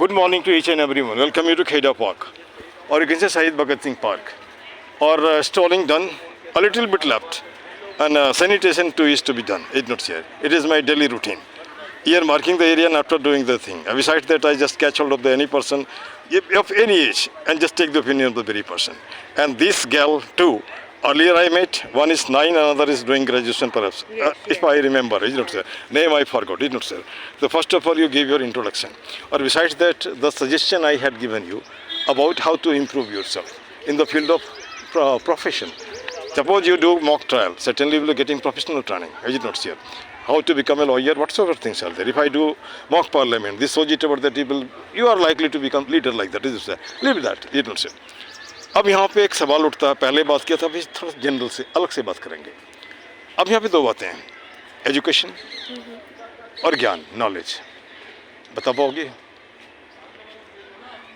Good morning to each and everyone. Welcome you to Kheda Park, or you can say Shahid Bhagat Singh Park. Or stalling done, a little bit left, and sanitation too is to be done. It's not here. It is my daily routine. Here marking the area and after doing the thing. Besides that, I just catch hold of any person of any age and just take the opinion of the very person. And this gal too. Earlier I met, one is 9, another is doing graduation perhaps, if I remember, is not sir. Name I forgot, is not sir. So first of all you give your introduction. Or besides that, the suggestion I had given you about how to improve yourself in the field of profession. Suppose you do mock trial, certainly you will be getting professional training, is it not sir? How to become a lawyer, whatsoever things are there. If I do mock parliament, this so about that you are likely to become leader like that, is it sir? Leave that, is it not sir? अब यहाँ पे एक सवाल उठता है, पहले बात किया था, अभी थोड़ा जनरल से अलग से बात करेंगे। अब यहाँ पे दो बातें हैं, एजुकेशन और ज्ञान, नॉलेज। बता पाओगे?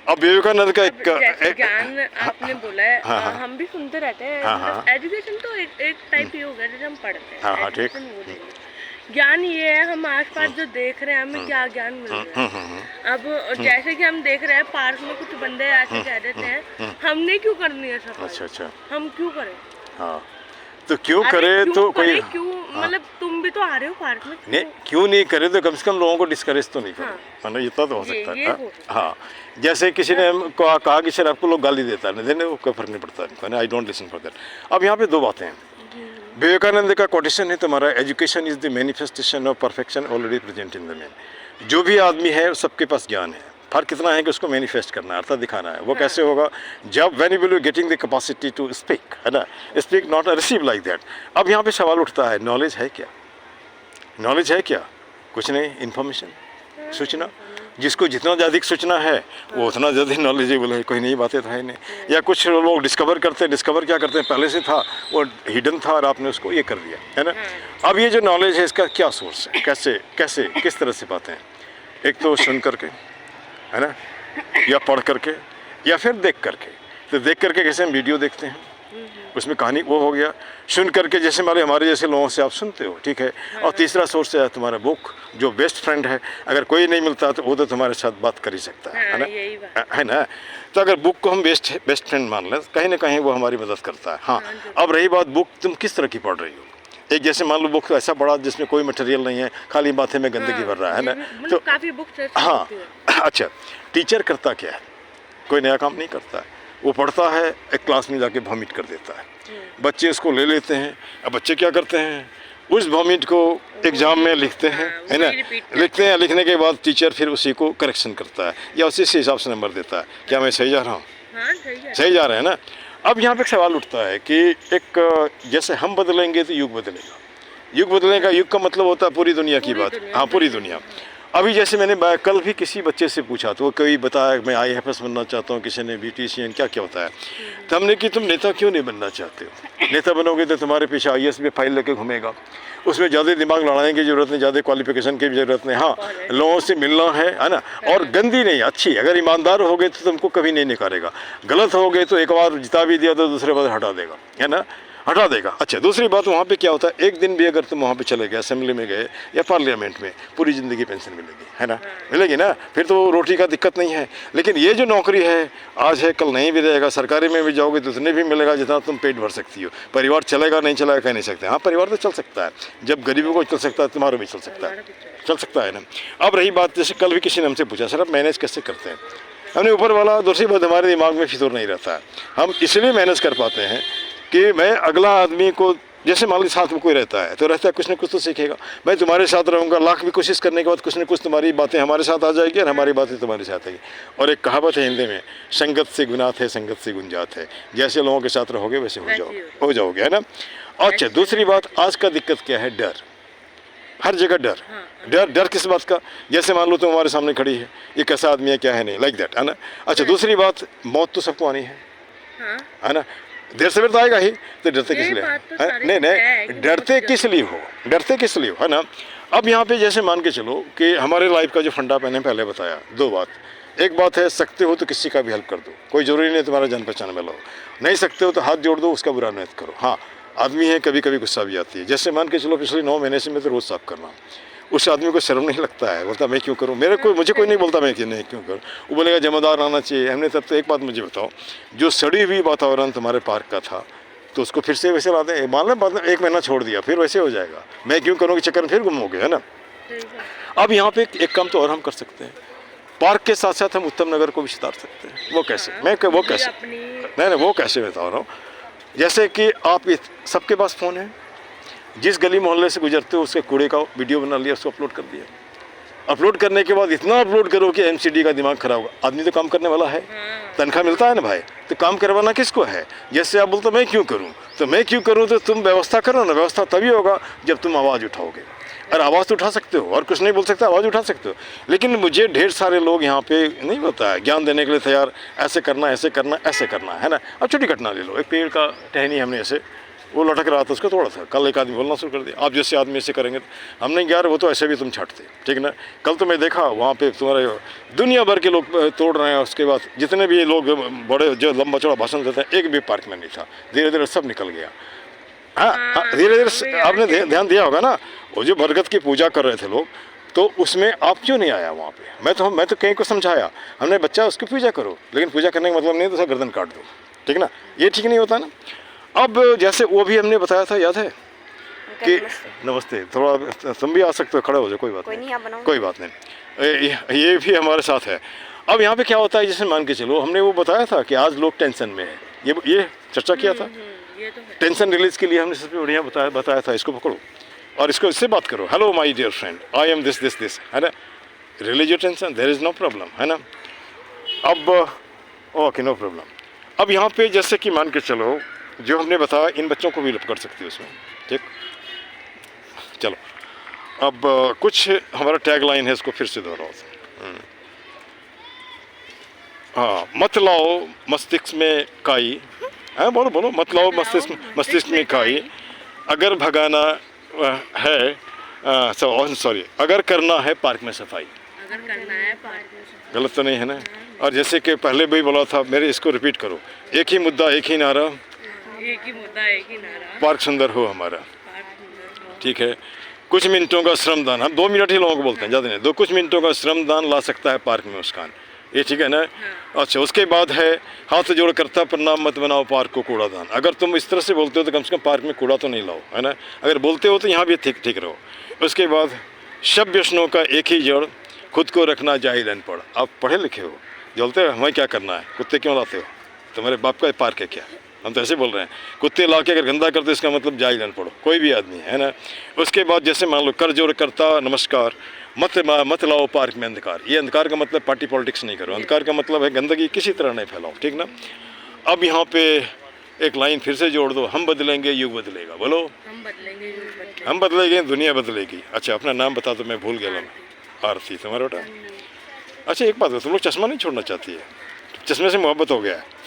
अब विवेकानंद का एक ज्ञान आपने बोला है, हम भी सुनते रहते हैं। एजुकेशन तो एक टाइप ही हो गया जैसे हम पढ़ते हैं। हाँ ठीक। ज्ञान ये है हम आसपास जो देख रहे हैं हमें क्या ज्ञान मिल रहा है। अब जैसे कि हम देख रहे हैं पार्क में कुछ बंदे ऐसे कह देते हैं हमने क्यों करनी है सफाई। अच्छा हम क्यों करें? हाँ तो क्यों करें तो कोई क्यों मतलब तुम भी तो आ रहे हो पार्क में, नहीं क्यों नहीं करे तो कम से कम लोगों को डिस्करेज तो नहीं करो, है ना, इतना तो हो सकता है। हाँ जैसे किसी ने कहा कि सर आपको लोग गाली देता है, देने को कोई फर्क नहीं पड़ता, I don't listen for that. अब यहाँ पे दो बातें हैं। विवेकानंद का कोटेशन है तुम्हारा, education is the manifestation of perfection already present in the man. जो भी आदमी है सबके पास ज्ञान है, फर्क कितना है कि उसको मैनिफेस्ट करना है, अर्थात दिखाना है। वो कैसे होगा? जब when you will getting the capacity to speak, है ना, speak not receive like that. अब यहाँ पे सवाल उठता है, नॉलेज है क्या? नॉलेज है क्या? कुछ नहीं, इन्फॉर्मेशन, सूचना। जिसको जितना ज़्यादा सूचना है वो उतना ज़्यादा नॉलेजेबल है, कोई नई बातें तो है नहीं। या कुछ लोग डिस्कवर क्या करते हैं, पहले से था वो हिडन था और आपने उसको ये कर दिया, है ना। अब ये जो नॉलेज है इसका क्या सोर्स है, कैसे किस तरह से बातें हैं? एक तो सुन करके, है ना, या पढ़ करके, या फिर देख करके। तो देख करके कैसे हम वीडियो देखते हैं, उसमें कहानी वो हो गया। सुन करके जैसे हमारे जैसे लोगों से आप सुनते हो, ठीक है। और तीसरा सोर्स है तुम्हारा बुक, जो बेस्ट फ्रेंड है। अगर कोई नहीं मिलता तो वो तो तुम्हारे साथ बात कर ही सकता है ना, है ना। तो अगर बुक को हम बेस्ट फ्रेंड मान लें, कहीं ना कहीं वो हमारी मदद करता है। हाँ अब रही बात बुक तुम किस तरह की पढ़ रही हो। एक जैसे मान लो बुक ऐसा पढ़ा जिसमें कोई मटेरियल नहीं है, खाली माथे में गंदगी भर रहा है ना, तो काफ़ी बुक। हाँ अच्छा, टीचर करता क्या है? कोई नया काम नहीं करता है, वो पढ़ता है, एक क्लास में जाके वॉमिट कर देता है, बच्चे इसको ले लेते हैं। अब बच्चे क्या करते हैं, उस वॉमिट को एग्ज़ाम में लिखते हैं, है ना, लिखते हैं। लिखने के बाद टीचर फिर उसी को करेक्शन करता है या उसी से हिसाब से नंबर देता है। क्या मैं सही जा रहा हूँ? सही जा रहे हैं ना। अब यहाँ पे सवाल उठता है कि एक जैसे हम बदलेंगे तो युग बदलेगा। युग बदलेगा, युग का मतलब होता है पूरी दुनिया की बात। हाँ पूरी दुनिया। अभी जैसे मैंने कल भी किसी बच्चे से पूछा तो वो कोई बताया मैं IAFS बनना चाहता हूँ, किसी ने BTCN क्या होता है। तो हमने कि तुम नेता क्यों नहीं बनना चाहते हो? नेता बनोगे तो तुम्हारे पीछे IAS में फाइल लेके घूमेगा, उसमें ज़्यादा दिमाग लड़ाने की ज़रूरत नहीं, ज़्यादा क्वालिफिकेशन की भी ज़रूरत नहीं। हाँ लोगों से मिलना है ना, और गंदी नहीं, अच्छी। अगर ईमानदार हो गए तो तुमको कभी नहीं निकालेगा, गलत हो गए तो एक बार जिता भी दिया तो दूसरे बार हटा देगा, है ना, हटा देगा। अच्छा दूसरी बात, वहाँ पे क्या होता है, एक दिन भी अगर तुम वहाँ पे चले गए, असेंबली में गए या पार्लियामेंट में, पूरी ज़िंदगी पेंशन मिलेगी, है ना, मिलेगी ना, फिर तो रोटी का दिक्कत नहीं है। लेकिन ये जो नौकरी है, आज है कल नहीं भी रहेगा। सरकारी में भी जाओगे तो उतने भी मिलेगा जितना तुम पेट भर सकती हो। परिवार चलेगा नहीं चलेगा कह नहीं सकते। हाँ परिवार तो चल सकता है, जब गरीबों को चल सकता है तुम्हारा भी चल सकता है ना। अब रही बात, जैसे कल भी किसी ने हमसे पूछा सर आप मैनेज कैसे करते हैं? हमने ऊपर वाला, दूसरी बात हमारे दिमाग में फितूर नहीं रहता है। हम इसलिए मैनेज कर पाते हैं कि मैं अगला आदमी को, जैसे मान लीजिए साथ में कोई रहता है तो रहता है, कुछ ना कुछ तो सीखेगा। मैं तुम्हारे साथ रहूँगा, लाख भी कोशिश करने के बाद कुछ ना कुछ तुम्हारी बातें हमारे साथ आ जाएगी और हमारी बातें तुम्हारे साथ आएगी। और एक कहावत है हिंदी में, संगत से गुनात है, संगत से गुंजात है। जैसे लोगों के साथ रहोगे वैसे हो जाओगे, है ना। अच्छा दूसरी बात, आज का दिक्कत क्या है, डर। हर जगह डर किस बात का? जैसे मान लो तुम हमारे सामने खड़ी है, ये कैसा आदमी है क्या है, नहीं, लाइक दैट, है ना। अच्छा दूसरी बात, मौत तो सबको आनी है ना, देर से तो आएगा ही, तो डरते किस लिए? नहीं डरते किस लिए हो, है ना। अब यहाँ पे जैसे मान के चलो कि हमारे लाइफ का जो फंडा मैंने पहले बताया, दो बात। एक बात है, सकते हो तो किसी का भी हेल्प कर दो, कोई ज़रूरी नहीं तुम्हारा जान पहचान वाला हो। नहीं सकते हो तो हाथ जोड़ दो, उसका बुरा मत करो। हाँ आदमी है, कभी कभी गुस्सा भी आती है। जैसे मान के चलो पिछले 9 महीने से मैं तो रोज़ साफ करना, उस आदमी को शर्म नहीं लगता है, बोलता मैं क्यों करूं, मुझे कोई नहीं बोलता मैं नहीं क्यों करूं, वो बोलेगा जमादार आना चाहिए। हमने तब तो एक बात मुझे बताओ, जो सड़ी हुई वातावरण तुम्हारे पार्क का था तो उसको फिर से वैसे ला दें, मान लें 1 महीना छोड़ दिया फिर वैसे हो जाएगा, मैं क्यों करूँ के चक्कर में फिर गुम हो गए, है ना। अब यहाँ पे एक काम तो और हम कर सकते हैं, पार्क के साथ साथ हम उत्तम नगर को भी सुधार सकते हैं। वो कैसे, वो कैसे, नहीं वो कैसे बता रहा हूँ। जैसे कि आप सबके पास फ़ोन है, जिस गली मोहल्ले से गुजरते हो उसके कूड़े का वीडियो बना लिया, उसको अपलोड कर दिया। अपलोड करने के बाद इतना अपलोड करो कि एमसीडी का दिमाग खराब होगा। आदमी तो काम करने वाला है, तनख्वाह मिलता है ना भाई, तो काम करवाना किसको है। जैसे आप बोलते मैं क्यों करूं, तो मैं क्यों करूं, तो तुम व्यवस्था करो ना। व्यवस्था तभी होगा जब तुम आवाज़ उठाओगे, और आवाज़ तो उठा सकते हो और कुछ नहीं बोल सकते, आवाज़ उठा सकते हो। लेकिन मुझे ढेर सारे लोग यहाँ पे नहीं होता है ज्ञान देने के लिए तैयार, ऐसे करना ऐसे करना ऐसे करना, है ना। अब छोटी घटना ले लो, एक पेड़ का टहनी हमने ऐसे वो लटक रहा था, उसको तोड़ा था। कल एक आदमी बोलना शुरू कर दिया, आप जैसे आदमी ऐसे करेंगे, हमने यार वो तो ऐसे भी तुम छाटते, ठीक ना। कल तो मैं देखा वहाँ पे तुम्हारे दुनिया भर के लोग तोड़ रहे हैं। उसके बाद जितने भी लोग बड़े जो लंबा चौड़ा भाषण देते हैं, एक भी पार्क में नहीं था। धीरे धीरे सब निकल गया। हाँ, धीरे धीरे आपने ध्यान दिया होगा ना, वो जो बरगद की पूजा कर रहे थे लोग, तो उसमें आप क्यों नहीं आया वहाँ पे। मैं तो कहीं को समझाया, हमने बच्चा उसकी पूजा करो, लेकिन पूजा करने का मतलब नहीं तो उसका गर्दन काट दो, ठीक ना। ये ठीक नहीं होता ना। अब जैसे वो भी हमने बताया था, याद है कि नमस्ते, थोड़ा तुम भी आ सकते हो, खड़े हो जाओ, कोई बात नहीं, कोई बात नहीं, ये भी हमारे साथ है। अब यहाँ पे क्या होता है, जैसे मान के चलो हमने वो बताया था कि आज लोग टेंशन में है, ये चर्चा किया था। टेंशन रिलीज के लिए हमने सबसे बढ़िया बताया था, इसको पकड़ो और इससे बात करो। Hello my dear friend, I am this, है ना। Release your tension, there is no problem, है ना। अब ओके, नो प्रॉब्लम। अब यहाँ पे जैसे कि मान के चलो जो हमने बताया, इन बच्चों को भी कर सकते हो उसमें, ठीक। चलो अब कुछ हमारा टैग लाइन है, इसको फिर से दोहराओ। हाँ, मत लाओ मस्तिष्क में काई, हाँ बोलो बोलो, मत लाओ मस्तिष्क में काई, अगर भगाना है सॉरी, अगर करना है पार्क में सफाई, अगर करना है पार्क में, गलत तो नहीं है ना। और जैसे कि पहले भी बोला था, मेरे इसको रिपीट करो, एक ही मुद्दा एक ही नारा, एक ही मुद्दा एक ही नारा, पार्क सुंदर हो हमारा, ठीक है। कुछ मिनटों का श्रमदान, हम 2 मिनट ही लोगों को बोलते हैं, ज़्यादा नहीं, कुछ मिनटों का श्रमदान ला सकता है पार्क में मुस्कान, ये ठीक है ना। अच्छा, उसके बाद है हाथ जोड़ करता प्रणाम, मत बनाओ पार्क को कूड़ादान। अगर तुम इस तरह से बोलते हो तो कम से कम पार्क में कूड़ा तो नहीं लाओ, है ना। अगर बोलते हो तो यहाँ भी ठीक रहो। उसके बाद शब्द व्यसनों का एक ही जड़, खुद को रखना जाहिल अनपढ़। आप पढ़े लिखे हो, बोलते हो हमें क्या करना है, कुत्ते क्यों लाते हो, तुम्हारे बाप का पार्क है क्या। हम तो ऐसे बोल रहे हैं, कुत्ते ला के अगर गंदा करते इसका मतलब जाहिल अनपढ़ कोई भी आदमी, है ना। उसके बाद जैसे मान लो कर जोड़ करता नमस्कार, मत लाओ पार्क में अंधकार। ये अंधकार का मतलब पार्टी पॉलिटिक्स नहीं करो, अंधकार का मतलब है गंदगी किसी तरह नहीं फैलाओ, ठीक ना। अब यहाँ पे एक लाइन फिर से जोड़ दो, हम बदलेंगे युग बदलेगा, बोलो हम बदलेंगे दुनिया बदलेगी। अच्छा, अपना नाम बता दो, मैं भूल गया मैं। आरती, तुम्हारा बेटा। अच्छा एक बात है, तुम लोग चश्मा नहीं छोड़ना चाहती है, चश्मे से मोहब्बत हो गया है।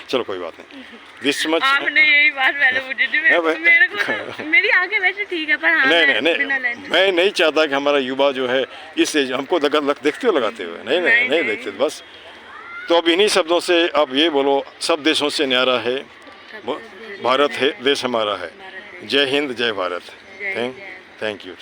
चलो कोई बात नहीं, दिस मच। आपने यही बात पहले पूछी थी, मेरे को मेरी आंखें वैसे ठीक है, पर हाँ, नहीं, मैं नहीं चाहता कि हमारा युवा जो है इस एज, हमको देखते हो लगाते हुए, नहीं देखते बस। तो अब इन्हीं शब्दों से अब ये बोलो, सब देशों से न्यारा है भारत है, देश हमारा है। जय हिंद, जय भारत। Thank you.